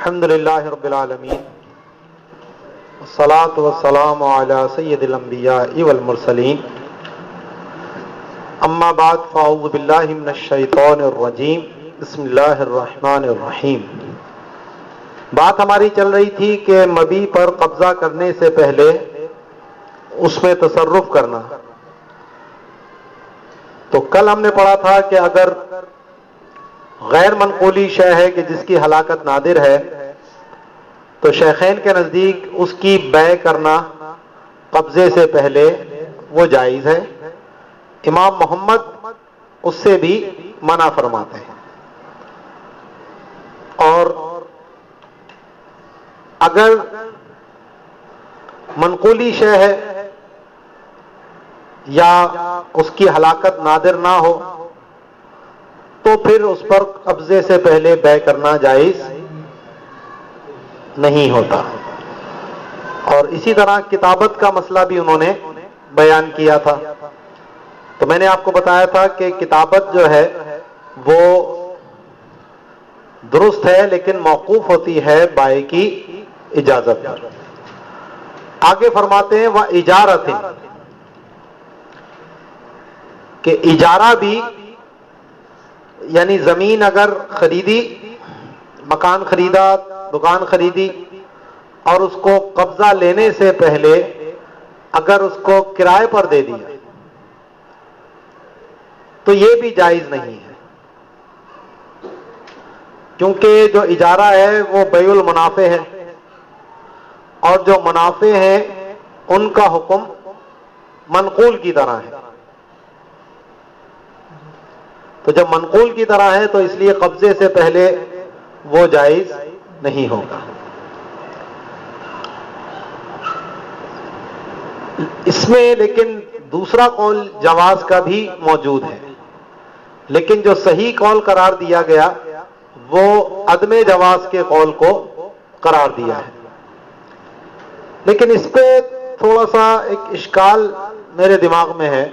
الحمد للہ رب العالمین والصلاة والسلام علی سید الانبیاء والمرسلین اما بعد فاعوذ باللہ من الشیطان الرجیم بسم اللہ الرحمن الرحیم۔ بات ہماری چل رہی تھی کہ مبی پر قبضہ کرنے سے پہلے اس میں تصرف کرنا۔ تو کل ہم نے پڑھا تھا کہ اگر غیر منقولی شے ہے کہ جس کی ہلاکت نادر ہے تو شیخین کے نزدیک اس کی بیع کرنا قبضے سے پہلے وہ جائز ہے۔ امام محمد اس سے بھی منع فرماتے ہیں۔ اور اگر منقولی شے ہے یا اس کی ہلاکت نادر نہ ہو تو پھر اس پر قبضے سے پہلے بیع کرنا جائز نہیں ہوتا۔ اور اسی طرح کتابت کا مسئلہ بھی انہوں نے بیان کیا تھا۔ تو میں نے آپ کو بتایا تھا کہ کتابت جو ہے وہ درست ہے لیکن موقوف ہوتی ہے بائع کی اجازت پر۔ آگے فرماتے ہیں وَإِجَارَةٍ، کہ اجارہ بھی یعنی زمین اگر خریدی، مکان خریدا، دکان خریدی اور اس کو قبضہ لینے سے پہلے اگر اس کو کرائے پر دے دیا تو یہ بھی جائز نہیں ہے، کیونکہ جو اجارہ ہے وہ بیع المنافع ہے اور جو منافع ہیں ان کا حکم منقول کی طرح ہے۔ تو جب منقول کی طرح ہے تو اس لیے قبضے سے پہلے وہ جائز نہیں ہوگا۔ اس میں لیکن دوسرا قول جواز کا بھی موجود ہے، لیکن جو صحیح قول قرار دیا گیا وہ عدم جواز کے قول کو قرار دیا ہے۔ لیکن اس پہ تھوڑا سا ایک اشکال میرے دماغ میں ہے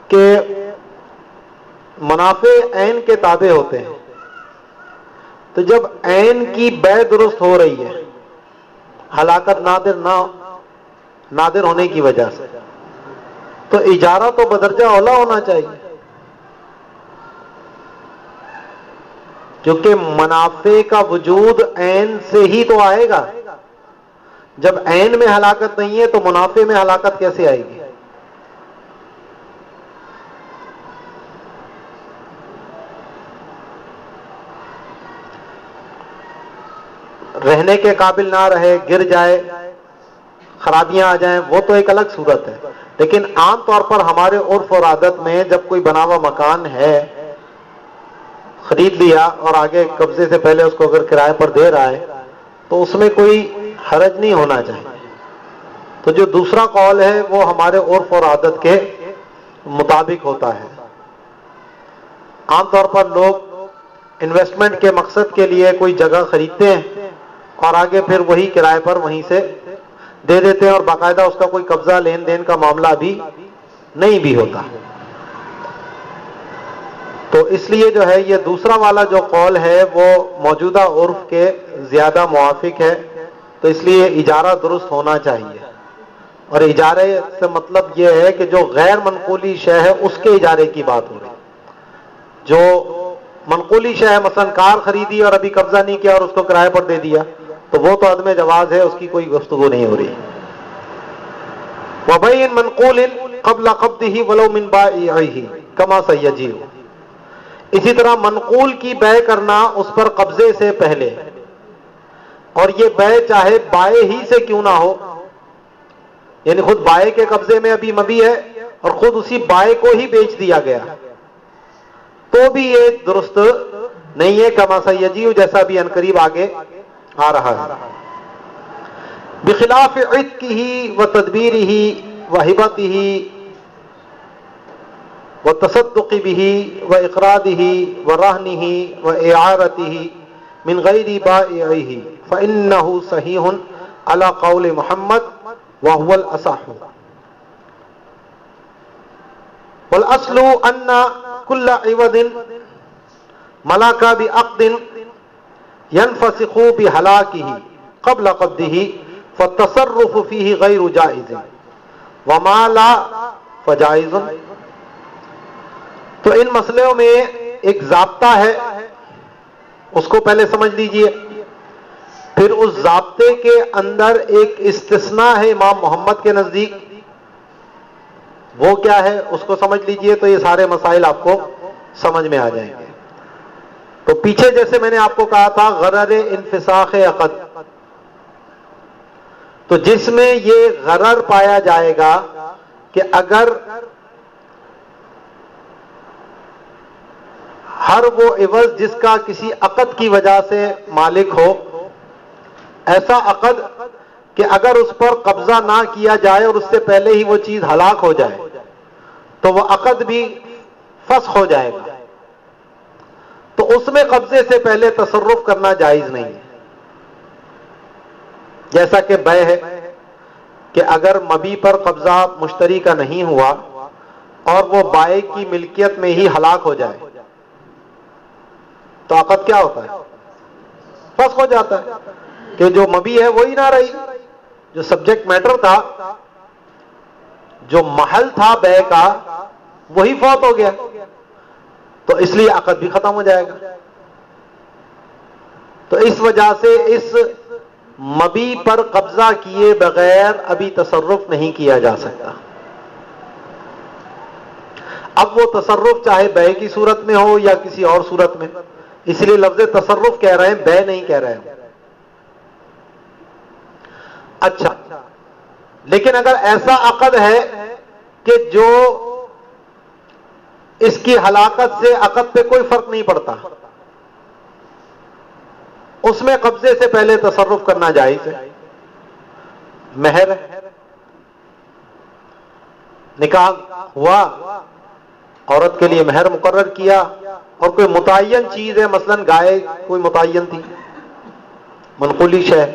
کہ منافع عین کے تابع ہوتے ہیں، تو جب عین کی بیع درست ہو رہی ہے ہلاکت نادر ہونے کی وجہ سے، تو اجارہ تو بدرجہ اولا ہونا چاہیے، کیونکہ منافع کا وجود عین سے ہی تو آئے گا۔ جب عین میں ہلاکت نہیں ہے تو منافع میں ہلاکت کیسے آئے گی؟ رہنے کے قابل نہ رہے، گر جائے، خرابیاں آ جائیں، وہ تو ایک الگ صورت ہے، لیکن عام طور پر ہمارے عرف اور عادت میں جب کوئی بنا ہوا مکان ہے، خرید لیا اور آگے قبضے سے پہلے اس کو اگر کرائے پر دے رہا ہے تو اس میں کوئی حرج نہیں ہونا چاہیے۔ تو جو دوسرا قول ہے وہ ہمارے عرف اور عادت کے مطابق ہوتا ہے۔ عام طور پر لوگ انویسٹمنٹ کے مقصد کے لیے کوئی جگہ خریدتے ہیں اور آگے پھر وہی کرائے پر وہیں سے دے دیتے ہیں اور باقاعدہ اس کا کوئی قبضہ لین دین کا معاملہ بھی نہیں بھی ہوتا۔ تو اس لیے جو ہے یہ دوسرا والا جو قول ہے وہ موجودہ عرف کے زیادہ موافق ہے، تو اس لیے اجارہ درست ہونا چاہیے۔ اور اجارے سے مطلب یہ ہے کہ جو غیر منقولی شے ہے اس کے اجارے کی بات ہو رہی ہے۔ جو منقولی شے ہے مثلا کار خریدی اور ابھی قبضہ نہیں کیا اور اس کو کرائے پر دے دیا تو وہ تو عدم جواز ہے، اس کی کوئی گفتگو نہیں ہو رہی۔ وَبَيْعٍ مَنْقُولٍ قَبْلَ قَبْضِهِ وَلَوْ مِنْ بَائِعِهِ كَمَا سَيَجِيءُ، اسی طرح منقول کی بیع کرنا اس پر قبضے سے پہلے، اور یہ بیع چاہے بائع ہی سے کیوں نہ ہو، یعنی خود بائع کے قبضے میں ابھی مبی ہے اور خود اسی بائع کو ہی بیچ دیا گیا تو بھی یہ درست نہیں ہے، کما سیجیء، جیسا بھی عنقریب آگے آ رہا ہے۔ بخلاف عتقہ وتدبیرہ وہبتہ وتصدق بہ واقراضہ ورہنہ واعارتہ من غیر بائعہ فانہ صحیح علی قول محمد وهو الأصح، والاصل ان كل عوض ملك بعقد ينفسخ بهلاكه قبل قبضه فالتصرف فيه غير جائز وما لا فجائز. تو ان مسئلوں میں ایک ضابطہ ہے، اس کو پہلے سمجھ لیجئے. پھر اس ضابطے کے اندر ایک استثناء ہے امام محمد کے نزدیک، وہ کیا ہے اس کو سمجھ لیجئے تو یہ سارے مسائل آپ کو سمجھ میں آ جائیں گے. تو پیچھے جیسے میں نے آپ کو کہا تھا غرر انفساخ عقد، تو جس میں یہ غرر پایا جائے گا کہ اگر ہر وہ عوض جس کا کسی عقد کی وجہ سے مالک ہو، ایسا عقد کہ اگر اس پر قبضہ نہ کیا جائے اور اس سے پہلے ہی وہ چیز ہلاک ہو جائے تو وہ عقد بھی فسخ ہو جائے گا، تو اس میں قبضے سے پہلے تصرف کرنا جائز نہیں ہے. جیسا کہ بیع ہے کہ اگر مبیع پر قبضہ مشتری کا نہیں ہوا اور وہ بائع کی ملکیت میں ہی ہلاک ہو جائے تو عقد کیا ہوتا ہے؟ فسخ ہو جاتا ہے کہ جو مبیع ہے وہی نہ رہی، جو سبجیکٹ میٹر تھا، جو محل تھا بیع کا، وہی فوت ہو گیا، تو اس لیے عقد بھی ختم ہو جائے گا. تو اس وجہ سے اس مبیع پر قبضہ کیے بغیر ابھی تصرف نہیں کیا جا سکتا. اب وہ تصرف چاہے بیع کی صورت میں ہو یا کسی اور صورت میں، اس لیے لفظ تصرف کہہ رہے ہیں، بیع نہیں کہہ رہے ہیں. اچھا، لیکن اگر ایسا عقد ہے کہ جو اس کی ہلاکت سے عقد پہ کوئی فرق نہیں پڑتا، اس میں قبضے سے پہلے تصرف کرنا جائز ہے. مہر ہے، نکاح ہوا، عورت کے لیے مہر مقرر کیا، اور کوئی متعین چیز ہے، مثلا گائے کوئی متعین تھی، منقولی شے،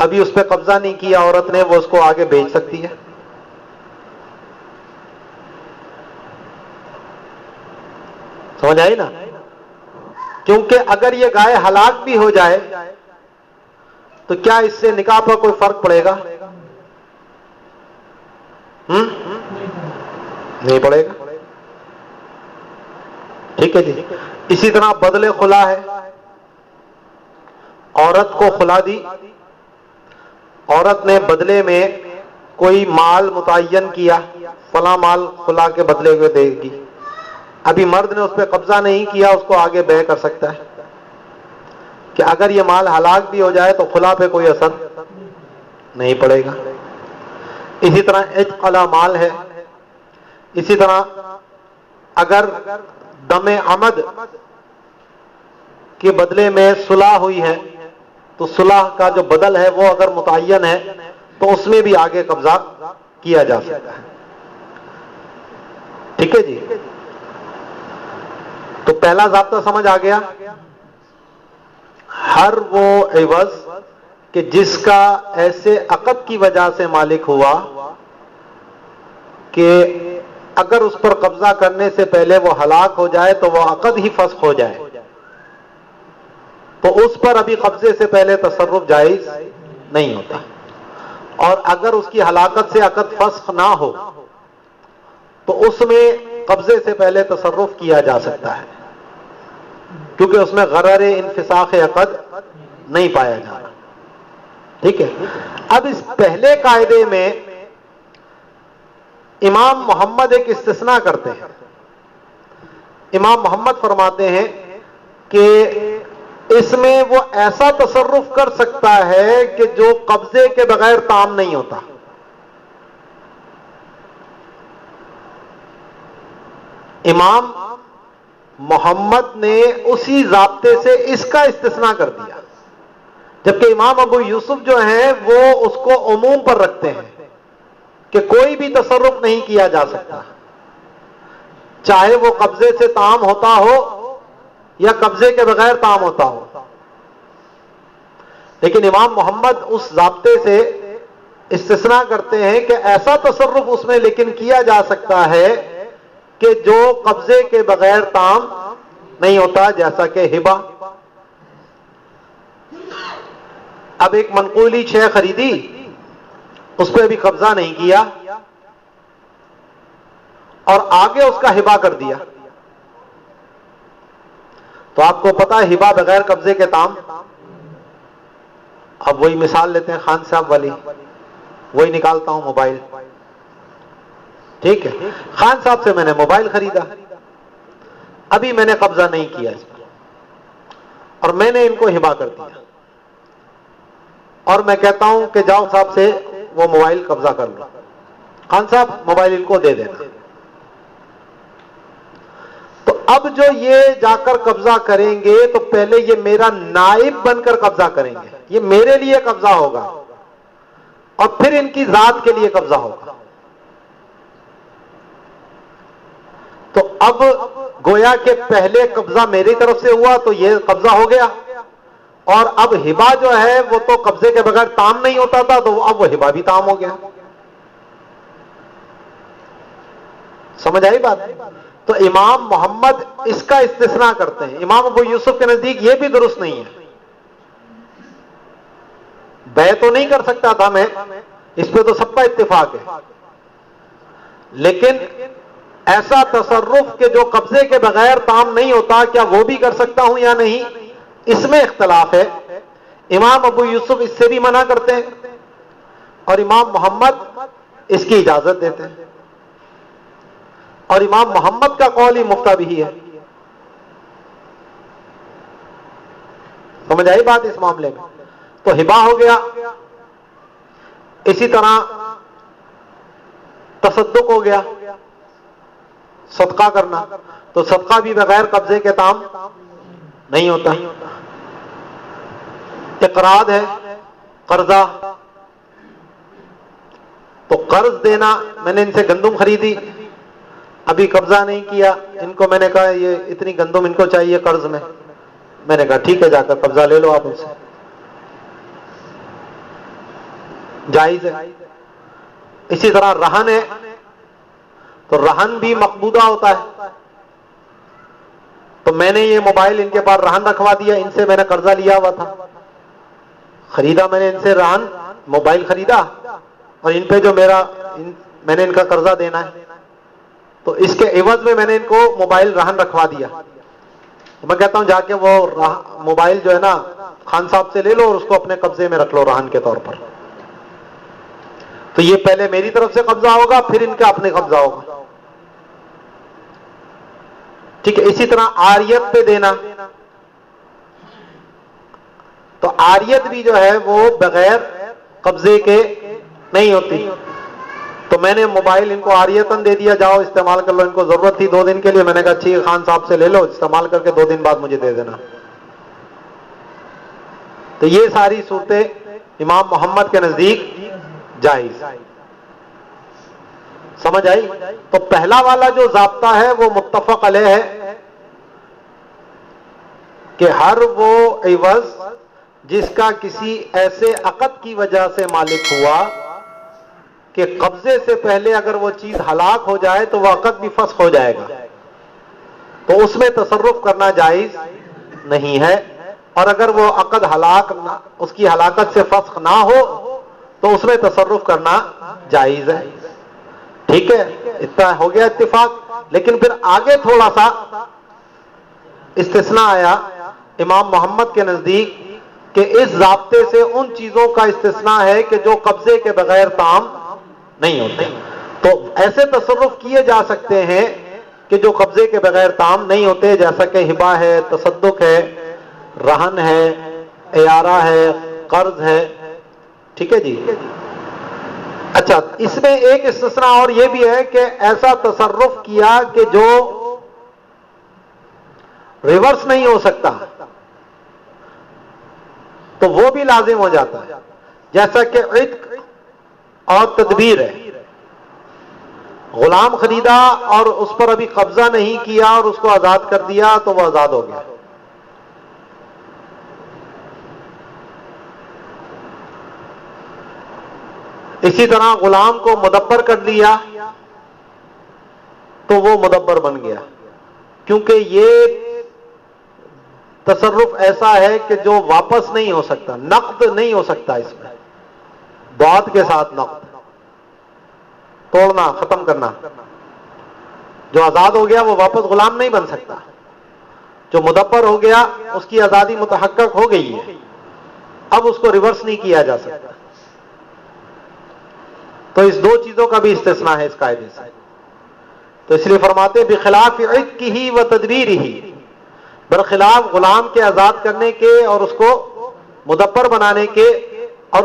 ابھی اس پہ قبضہ نہیں کیا عورت نے، وہ اس کو آگے بیچ سکتی ہے. سمجھ آئی نا؟ کیونکہ اگر یہ گائے ہلاک بھی ہو جائے تو کیا اس سے نکاح پر کوئی فرق پڑے گا؟ نہیں پڑے گا. ٹھیک ہے جی. اسی طرح بدلے خلا ہے، عورت کو خلا دی، عورت نے بدلے میں کوئی مال متعین کیا، فلاں مال خلا کے بدلے میں دے گی. ابھی مرد نے اس پہ قبضہ نہیں کیا، اس کو آگے بیع کر سکتا ہے کہ اگر یہ مال ہلاک بھی ہو جائے تو خلا پہ کوئی اثر نہیں پڑے گا. اسی طرح عتق علی مال ہے. اسی طرح اگر دم عمد کے بدلے میں صلح ہوئی ہے تو صلح کا جو بدل ہے وہ اگر متعین ہے تو اس میں بھی آگے قبضہ کیا جا سکتا ہے. ٹھیک ہے جی. تو پہلا ضابطہ سمجھ آ گیا، ہر وہ عوض کہ جس کا ایسے عقد کی وجہ سے مالک ہوا کہ اگر اس پر قبضہ کرنے سے پہلے وہ ہلاک ہو جائے تو وہ عقد ہی فسخ ہو جائے، تو اس پر ابھی قبضے سے پہلے تصرف جائز نہیں ہوتا. اور اگر اس کی ہلاکت سے عقد فسخ نہ ہو تو اس میں قبضے سے پہلے تصرف کیا جا سکتا ہے، کیونکہ اس میں غرر انفساخ عقد نہیں پایا جا رہا. ٹھیک ہے. اب اس پہلے قاعدے میں امام محمد ایک استثناء کرتے ہیں. امام محمد فرماتے ہیں کہ اس میں وہ ایسا تصرف کر سکتا ہے کہ جو قبضے کے بغیر تام نہیں ہوتا. امام محمد نے اسی ضابطے سے اس کا استثناء کر دیا، جبکہ امام ابو یوسف جو ہیں وہ اس کو عموم پر رکھتے ہیں کہ کوئی بھی تصرف نہیں کیا جا سکتا، چاہے وہ قبضے سے تام ہوتا ہو یا قبضے کے بغیر تام ہوتا ہو. لیکن امام محمد اس ضابطے سے استثناء کرتے ہیں کہ ایسا تصرف اس میں لیکن کیا جا سکتا ہے کہ جو قبضے کے بغیر تام نہیں ہوتا، جیسا کہ ہبہ اب ایک منقولی شے خریدی، اس پہ بھی قبضہ نہیں کیا اور آگے اس کا ہبہ کر دیا، تو آپ کو پتا ہے ہبہ بغیر قبضے کے تام. اب وہی مثال لیتے ہیں خان صاحب والی، وہی نکالتا ہوں موبائل. ٹھیک ہے، خان صاحب سے میں نے موبائل خریدا، ابھی میں نے قبضہ نہیں کیا اس پر، اور میں نے ان کو ہبہ کر دیا، اور میں کہتا ہوں کہ جاؤ صاحب سے وہ موبائل قبضہ کر لو، خان صاحب موبائل ان کو دے دینا. تو اب جو یہ جا کر قبضہ کریں گے تو پہلے یہ میرا نائب بن کر قبضہ کریں گے، یہ میرے لیے قبضہ ہوگا، اور پھر ان کی ذات کے لیے قبضہ ہوگا. تو اب گویا کہ پہلے قبضہ میری طرف سے ہوا تو یہ قبضہ ہو گیا، اور اب ہبہ جو ہے وہ تو قبضے کے بغیر تام نہیں ہوتا تھا، تو اب وہ ہبہ بھی تام ہو گیا. سمجھ آئی بات؟ تو امام محمد اس کا استثناء کرتے ہیں. امام ابو یوسف کے نزدیک یہ بھی درست نہیں ہے. بیع تو نہیں کر سکتا تھا میں، اس پہ تو سب کا اتفاق ہے، لیکن ایسا تصرف کہ جو قبضے کے بغیر تام نہیں ہوتا، کیا وہ بھی کر سکتا ہوں یا نہیں، اس میں اختلاف ہے. امام ابو یوسف اس سے بھی منع کرتے ہیں، اور امام محمد اس کی اجازت دیتے ہیں، اور امام محمد کا قول ہی مفتہ بھی ہے. سمجھ آئی بات اس معاملے میں؟ تو ہبہ ہو گیا. اسی طرح تصدق ہو گیا، صدقہ کرنا، تو صدقہ بھی بغیر قبضے کے تام نہیں ہوتا. اقراض ہے، قرضہ، تو قرض دینا، میں نے ان سے گندم خریدی، ابھی قبضہ نہیں کیا، ان کو میں نے کہا یہ اتنی گندم ان کو چاہیے قرض میں نے کہا ٹھیک ہے، جا کر قبضہ لے لو آپ ان سے، جائز ہے. اسی طرح رہن ہے، تو رہن بھی مقبوضہ ہوتا ہے. تو میں نے یہ موبائل ان کے پاس رہن رکھوا دیا، ان سے میں نے قرضہ لیا ہوا تھا، خریدا میں نے ان سے رہن موبائل خریدا، اور ان پہ جو میں نے ان کا قرضہ دینا ہے، تو اس کے عوض میں نے ان کو موبائل رہن رکھوا دیا. میں کہتا ہوں جا کے وہ موبائل جو ہے نا خان صاحب سے لے لو، اور اس کو اپنے قبضے میں رکھ لو رہن کے طور پر. تو یہ پہلے میری طرف سے قبضہ ہوگا، پھر ان کا اپنے قبضہ ہوگا. ٹھیک ہے. اسی طرح عاریت پہ دینا، تو عاریت بھی جو ہے وہ بغیر قبضے کے نہیں ہوتی. تو میں نے موبائل ان کو عاریتاً دے دیا، جاؤ استعمال کر لو، ان کو ضرورت تھی 2 دن کے لیے، میں نے کہا ٹھیک ہے خان صاحب سے لے لو، استعمال کر کے 2 دن بعد مجھے دے دینا. تو یہ ساری صورتیں امام محمد کے نزدیک جائز. سمجھ آئی؟ تو پہلا والا جو ضابطہ ہے وہ متفق علیہ ہے کہ ہر وہ عوض جس کا کسی ایسے عقد کی وجہ سے مالک ہوا کہ قبضے سے پہلے اگر وہ چیز ہلاک ہو جائے تو وہ عقد بھی فسخ ہو جائے گا، تو اس میں تصرف کرنا جائز نہیں ہے. اور اگر وہ عقد اس کی ہلاکت سے فسخ نہ ہو تو اس میں تصرف کرنا جائز ہے. ٹھیک ہے، اتنا ہو گیا اتفاق. لیکن پھر آگے تھوڑا سا استثناء آیا امام محمد کے نزدیک کہ اس ضابطے سے ان چیزوں کا استثناء ہے کہ جو قبضے کے بغیر تام نہیں ہوتے. تو ایسے تصرف کیے جا سکتے ہیں کہ جو قبضے کے بغیر تام نہیں ہوتے، جیسا کہ ہبہ ہے، تصدق ہے، رہن ہے، اعارہ ہے، قرض ہے. ٹھیک ہے جی. اچھا، اس میں ایک استثناء اور یہ بھی ہے کہ ایسا تصرف کیا کہ جو ریورس نہیں ہو سکتا، تو وہ بھی لازم ہو جاتا ہے، جیسا کہ عتق اور تدبیر ہے. غلام خریدا اور اس پر ابھی قبضہ نہیں کیا اور اس کو آزاد کر دیا تو وہ آزاد ہو گیا. اسی طرح غلام کو مدبر کر لیا تو وہ مدبر بن گیا، کیونکہ یہ تصرف ایسا ہے کہ جو واپس نہیں ہو سکتا، نقد نہیں ہو سکتا، اس میں بعد کے ساتھ نقد، توڑنا، ختم کرنا. جو آزاد ہو گیا وہ واپس غلام نہیں بن سکتا، جو مدبر ہو گیا اس کی آزادی متحقق ہو گئی ہے، اب اس کو ریورس نہیں کیا جا سکتا. تو اس دو چیزوں کا بھی استثناء ہے اس قاعدے سے. تو اس لیے فرماتے بخلاف عتقہ و تدبیرہ، برخلاف غلام کے آزاد کرنے کے اور اس کو مدبر بنانے کے اور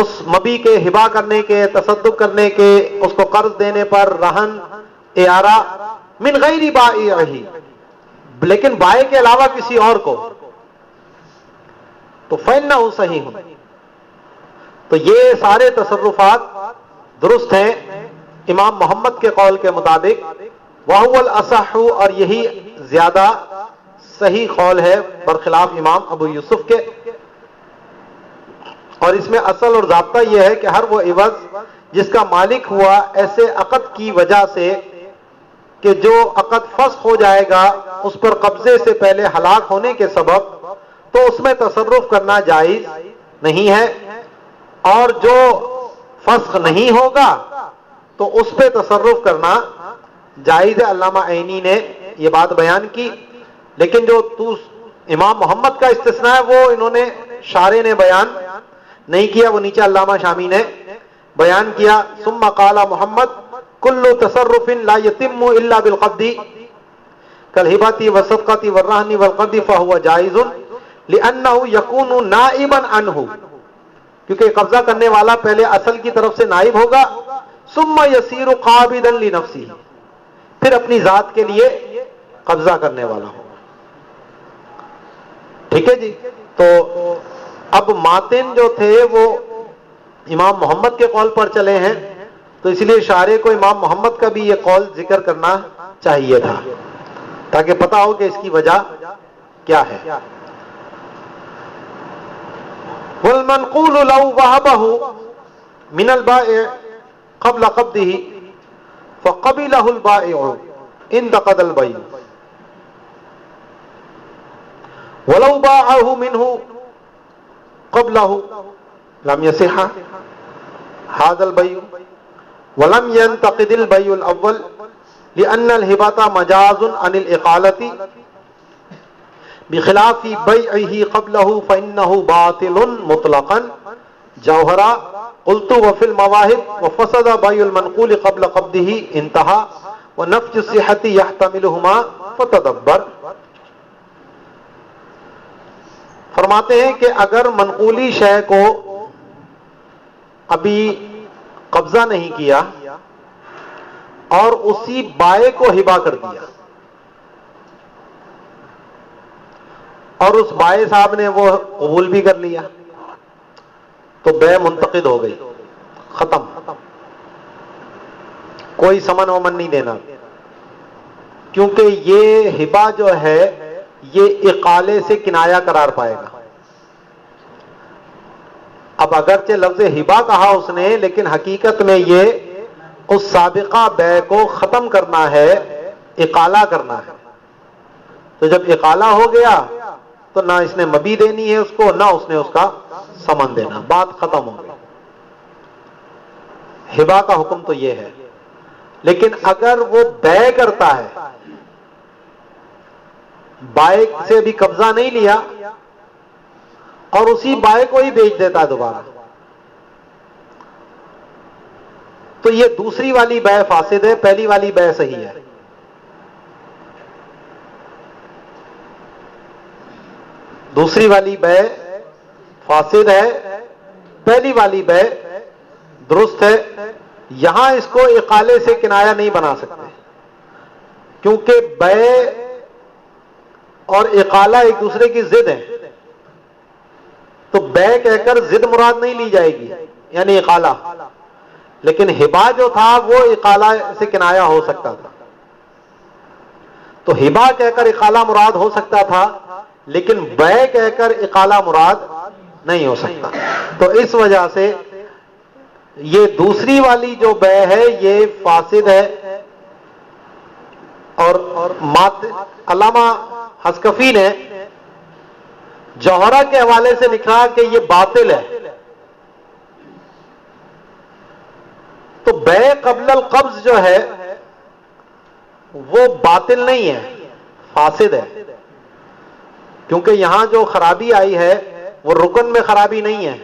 اس مبی کے ہبا کرنے کے، تصدق کرنے کے، اس کو قرض دینے پر، رہن، اعارہ، من غیر بائعہ، لیکن بائع کے علاوہ کسی اور کو، تو فإنہ صحیح. تو یہ سارے تصرفات درست ہیں امام محمد کے قول کے مطابق. وَهُوَ الْأَصَحُّ، اور یہی زیادہ صحیح قول ہے برخلاف امام ابو یوسف کے. اور اس میں اصل اور ضابطہ یہ ہے کہ ہر وہ عوض جس کا مالک ہوا ایسے عقد کی وجہ سے کہ جو عقد فسخ ہو جائے گا اس پر قبضے سے پہلے ہلاک ہونے کے سبب، تو اس میں تصرف کرنا جائز نہیں ہے. اور جو فسخ نہیں ہوگا تو اس پہ تصرف کرنا جائز ہے. علامہ عینی نے یہ بات بیان کی، لیکن جو امام محمد کا استثناء ہے وہ انہوں نے شارح نے بیان نہیں کیا، وہ نیچے علامہ شامی نے بیان کیا. ثم قال محمد کل تصرف لا یتم الا بالقبض کالہبۃ والصدقۃ والرہن والقبض فهو جائز لانہ یکون نائبا عنہ، کیونکہ قبضہ کرنے والا پہلے اصل کی طرف سے نائب ہوگا. ثم یصیر قابضا لنفسہ، پھر اپنی ذات کے لیے قبضہ کرنے والا ہوگا. ٹھیک ہے جی. تو اب ماتن جو تھے وہ امام محمد کے قول پر چلے ہیں، تو اس لیے شارح کو امام محمد کا بھی یہ قول ذکر کرنا چاہیے تھا تاکہ پتا ہو کہ اس کی وجہ کیا ہے. والمنقول لو وهبه من البائع قبل قبضه فقبله البائع انتقد البيع، ولو باعه منه قبله لم يصح هذا البيع ولم ينتقد البيع الاول لان الهبة مجاز عن الاقالة بخلاف بیعہ قبلہ فإنہ باطل مطلقا. جوہرہ قلت وفی المواہب وفسد بیع المنقول قبل قبضہ انتہا ونفی الصحۃ یحتملہما فتدبر. فرماتے ہیں کہ اگر منقولی شے کو ابھی قبضہ نہیں کیا اور اسی بائع کو ہبا کر دیا اور اس بائع صاحب نے وہ قبول بھی کر لیا، تو بیع منتقد ہو گئی، ختم، کوئی سمن ومن نہیں دینا، کیونکہ یہ ہبا جو ہے یہ اقالے سے کنایہ قرار پائے گا. اب اگرچہ لفظ ہبا کہا اس نے، لیکن حقیقت میں یہ اس سابقہ بیع کو ختم کرنا ہے، اقالہ کرنا ہے. تو جب اقالہ ہو گیا تو نہ اس نے مبی دینی ہے اس کو، نہ اس نے اس کا سمن دینا، بات ختم ہو گئی. ہبا کا حکم تو یہ ہے. لیکن اگر وہ بیع کرتا ہے، بائع سے بھی قبضہ نہیں لیا اور اسی بائع کو ہی بیچ دیتا ہے دوبارہ، تو یہ دوسری والی بیع فاسد ہے، پہلی والی بیع صحیح ہے. دوسری والی بیع فاسد ہے، پہلی والی بیع درست ہے. یہاں اس کو اقالے سے کنایہ نہیں بنا سکتے، کیونکہ بیع اور اقالہ ایک دوسرے کی ضد ہیں. تو بیع کہہ کر ضد مراد نہیں لی جائے گی، یعنی اقالہ. لیکن ہبا جو تھا وہ اقالہ سے کنایہ ہو سکتا تھا، تو ہبا کہہ کر اقالہ مراد ہو سکتا تھا، لیکن بیع کہہ کر اقالہ مراد نہیں ہو سکتا. تو اس وجہ سے یہ دوسری والی جو بیع ہے یہ فاسد ہے. اور علامہ حسکفی نے جوہرہ کے حوالے سے لکھا کہ یہ باطل ہے، تو بیع قبل القبض جو ہے وہ باطل نہیں ہے، فاسد ہے، کیونکہ یہاں جو خرابی آئی ہے وہ رکن میں خرابی نہیں ہے،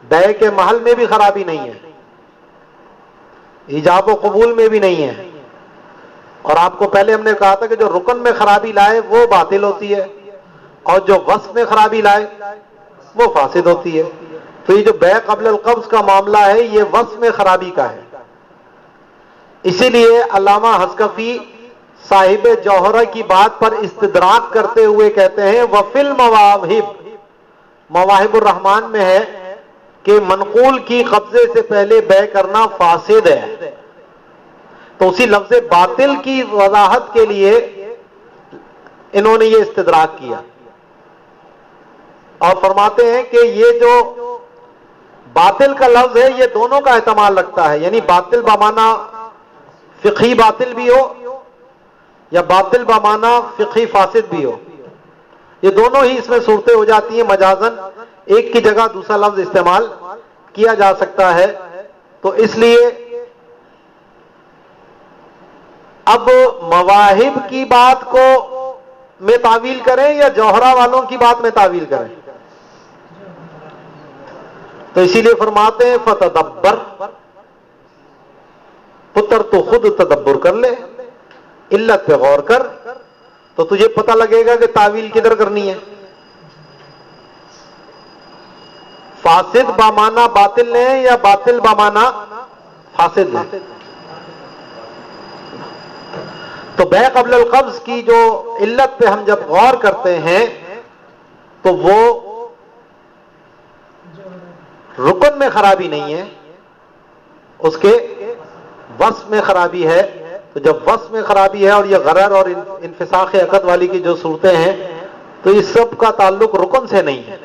بیع کے محل میں بھی خرابی نہیں ہے، ایجاب و قبول میں بھی نہیں ہے، اور آپ کو پہلے ہم نے کہا تھا کہ جو رکن میں خرابی لائے وہ باطل ہوتی ہے، اور جو وصف میں خرابی لائے وہ فاسد ہوتی ہے۔ تو یہ جو بیع قبل القبض کا معاملہ ہے یہ وصف میں خرابی کا ہے، اسی لیے علامہ حسکفی صاحب جوہرہ کی بات پر استدراک کرتے ہوئے کہتے ہیں وفی المواہب، مواہب الرحمن میں ہے کہ منقول کی قبضے سے پہلے بیع کرنا فاسد ہے، تو اسی لفظ باطل کی وضاحت کے لیے انہوں نے یہ استدراک کیا، اور فرماتے ہیں کہ یہ جو باطل کا لفظ ہے یہ دونوں کا احتمال رکھتا ہے، یعنی باطل بمعنی فقہی باطل بھی ہو یا باطل بمعنی فقہی فاسد بھی ہو، یہ دونوں ہی اس میں صورتیں ہو جاتی ہیں، مجازن ایک کی جگہ دوسرا لفظ استعمال کیا جا سکتا ہے۔ تو اس لیے اب مواہب کی بات کو میں تعویل کریں یا جوہرہ والوں کی بات میں تعویل کریں؟ تو اسی لیے فرماتے ہیں فتدبر، پتر تو خود تدبر کر لے، علت پہ غور کر تو تجھے پتہ لگے گا کہ تعویل کدھر کرنی ہے۔ فاسد بامانہ باطل لیں یا باطل بامانہ فاسد لیں؟ تو بیع قبل القبض کی جو علت پہ ہم جب غور کرتے ہیں تو وہ رکن میں خرابی نہیں ہے، اس کے وصف میں خرابی ہے، تو جب وصف میں خرابی ہے اور یہ غرر اور انفساخ عقد والی کی جو صورتیں ہیں تو اس سب کا تعلق رکن سے نہیں ہے،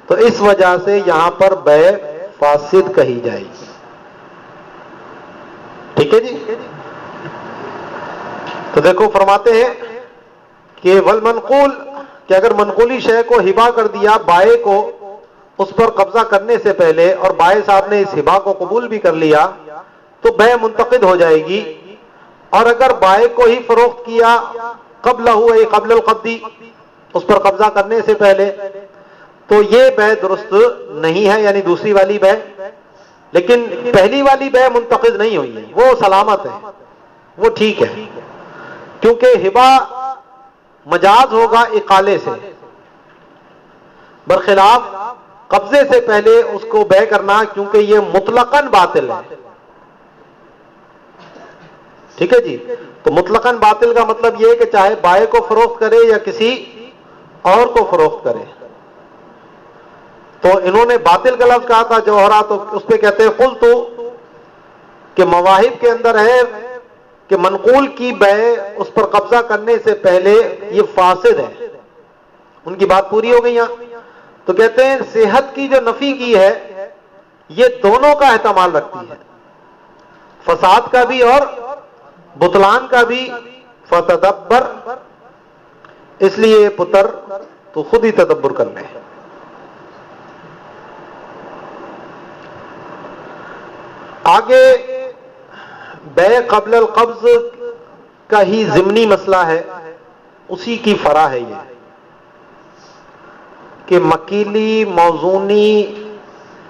تو اس وجہ سے یہاں پر بیع فاسد کہی جائے گی۔ ٹھیک ہے جی؟ تو دیکھو فرماتے ہیں کہ والمنقول، کہ اگر منقولی شے کو ہبا کر دیا بائع کو اس پر قبضہ کرنے سے پہلے اور بائع صاحب نے اس ہبا کو قبول بھی کر لیا تو بیع منتقد ہو جائے گی، اور اگر بائع کو ہی فروخت کیا قبلہ قبل القبض، اس پر قبضہ کرنے سے پہلے، تو یہ بیع درست نہیں ہے، یعنی دوسری والی بیع، لیکن پہلی والی بیع منتقد نہیں ہوئی ہے، وہ سلامت ہے، وہ ٹھیک ہے، کیونکہ ہبا مجاز ہوگا اقالے سے، برخلاف قبضے سے پہلے اس کو بیع کرنا، کیونکہ یہ مطلقاً باطل ہے۔ ٹھیک ہے جی؟ تو مطلقاً باطل کا مطلب یہ ہے کہ چاہے بائع کو فروخت کرے یا کسی اور کو فروخت کرے، تو انہوں نے باطل کا لفظ کہا تھا جوہرہ، تو اس پہ کہتے ہیں قلت، کہ مواہب کے اندر ہے کہ منقول کی بیع اس پر قبضہ کرنے سے پہلے یہ فاسد ہے، ان کی بات پوری ہو گئی یہاں۔ تو کہتے ہیں صحت کی جو نفی کی ہے یہ دونوں کا احتمال رکھتی ہے، فساد کا بھی اور بطلان کا بھی۔ فتدبر، اس لیے پتر تو خود ہی تدبر کر لے۔ آگے بیع قبل القبض کا ہی ضمنی مسئلہ ہے، اسی کی فرع ہے یہ کہ مکیلی، موزونی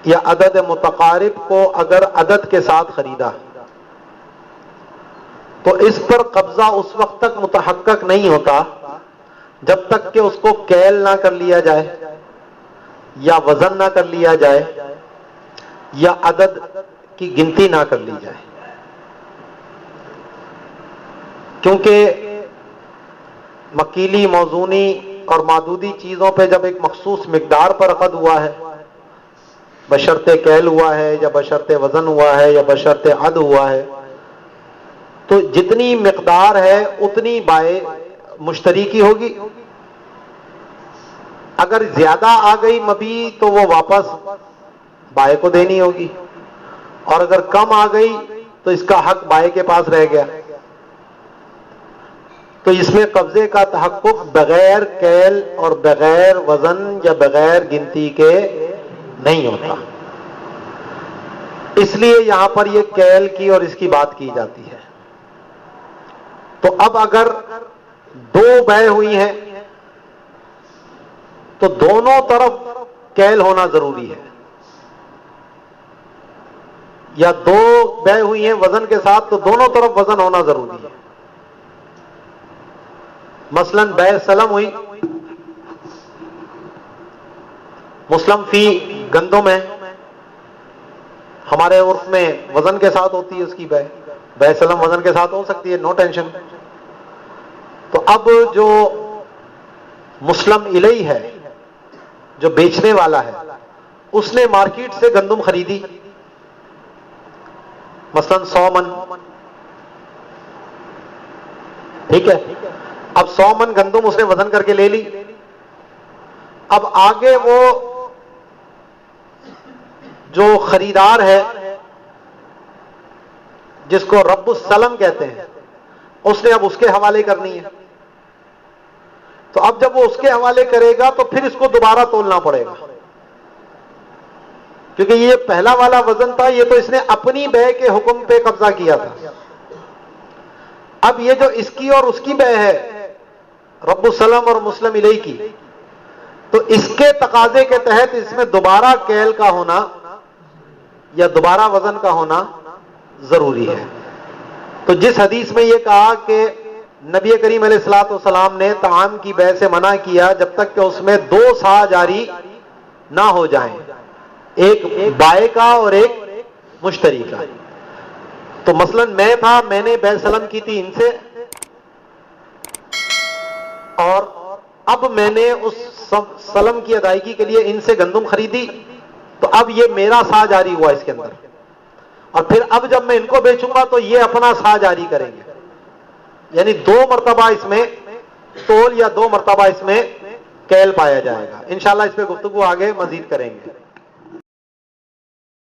یا عدد متقارب کو اگر عدد کے ساتھ خریدا تو اس پر قبضہ اس وقت تک متحقق نہیں ہوتا جب تک کہ اس کو کیل نہ کر لیا جائے یا وزن نہ کر لیا جائے یا عدد کی گنتی نہ کر لی جائے، کیونکہ مکیلی، موزونی اور معدودی چیزوں پہ جب ایک مخصوص مقدار پر عقد ہوا ہے، بشرطِ کیل ہوا ہے یا بشرطِ وزن ہوا ہے یا بشرطِ عد ہوا ہے، تو جتنی مقدار ہے اتنی بائع مشتری کی ہوگی۔ اگر زیادہ آ گئی مبیع تو وہ واپس بائع کو دینی ہوگی، اور اگر کم آ گئی تو اس کا حق بائع کے پاس رہ گیا۔ تو اس میں قبضے کا تحقق بغیر کیل اور بغیر وزن یا بغیر گنتی کے نہیں ہوتا، اس لیے یہاں پر یہ کیل کی اور اس کی بات کی جاتی ہے۔ تو اب اگر دو بیع ہوئی ہیں تو دونوں طرف کیل ہونا ضروری ہے، یا دو بیع ہوئی ہیں وزن کے ساتھ تو دونوں طرف وزن ہونا ضروری ہے۔ مثلا بیع سلم ہوئی، مسلم فی گندم ہے، ہمارے عرف میں وزن کے ساتھ ہوتی ہے اس کی بیع، بیع سلم وزن کے ساتھ ہو سکتی ہے، نو ٹینشن۔ تو اب جو مسلم الیہ ہے، جو بیچنے والا ہے، اس نے مارکیٹ سے گندم خریدی، مثلا 100 من، ٹھیک ہے، اب 100 من گندم اس نے وزن کر کے لے لی۔ اب آگے وہ جو خریدار ہے جس کو رب السلم کہتے ہیں، اس نے اب اس کے حوالے کرنی ہے۔ تو اب جب وہ اس کے حوالے کرے گا تو پھر اس کو دوبارہ تولنا پڑے گا، کیونکہ یہ پہلا والا وزن تھا، یہ تو اس نے اپنی بیع کے حکم پہ قبضہ کیا تھا۔ اب یہ جو اس کی اور اس کی بیع ہے، رب السلم اور مسلم الیہ کی، تو اس کے تقاضے کے تحت اس میں دوبارہ کیل کا ہونا یا دوبارہ وزن کا ہونا ضروری ہے۔ تو جس حدیث میں یہ کہا کہ نبی کریم علیہ الصلوۃ والسلام نے طعام کی بیع سے منع کیا جب تک کہ اس میں 2 صاع جاری نہ ہو جائیں، ایک بائع کا اور ایک مشتری کا۔ تو مثلا میں تھا، میں نے بیع سلم کی تھی ان سے، اور اب میں نے اس سلم کی ادائیگی کے لیے ان سے گندم خریدی، تو اب یہ میرا صاع جاری ہوا اس کے اندر، اور پھر اب جب میں ان کو بیچوں گا تو یہ اپنا صاع جاری کریں گے، یعنی 2 مرتبہ اس میں تول یا 2 مرتبہ اس میں کیل پایا جائے گا۔ انشاءاللہ اس پہ گفتگو آگے مزید کریں گے۔